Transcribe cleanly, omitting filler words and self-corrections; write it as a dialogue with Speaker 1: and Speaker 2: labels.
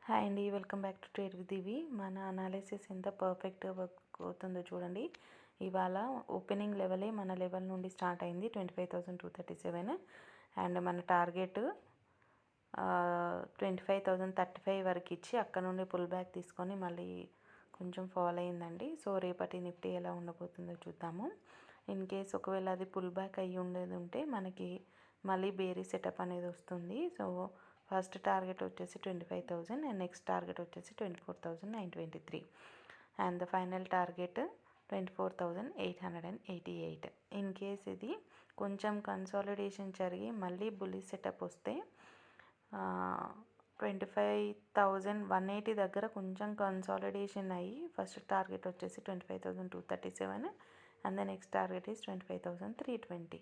Speaker 1: Hi అండి, welcome back to trade with Divi. మన analysis ఎంత పర్ఫెక్ట్గా వర్క్ అవుతుందో చూడండి. ఇవాళ ఓపెనింగ్ లెవెలే మన లెవెల్ నుండి స్టార్ట్ అయింది 25,237 అండ్ మన టార్గెట్ 25,035 వరకు ఇచ్చి అక్కడ నుండి పుల్ బ్యాక్ తీసుకొని మళ్ళీ కొంచెం ఫాల్ అయిందండి. సో రేపటి నిఫ్టీ ఎలా ఉండబోతుందో చూద్దాము. ఇన్ కేస్ ఒకవేళ అది పుల్ బ్యాక్ అయ్యి ఉండేది ఉంటే మనకి మళ్ళీ బేరీ సెటప్ అనేది వస్తుంది. సో ఫస్ట్ టార్గెట్ వచ్చేసి 25,000 అండ్ నెక్స్ట్ టార్గెట్ వచ్చేసి 24,923 and the final target 24,888. In case ఇది కొంచెం కన్సాలిడేషన్ జరిగి మళ్ళీ బుల్లిష్ సెటప్ వస్తే 25,180 దగ్గర కొంచెం కన్సాలిడేషన్ అయ్యి ఫస్ట్ టార్గెట్ వచ్చేసి 25,237 and the next target is 25,320.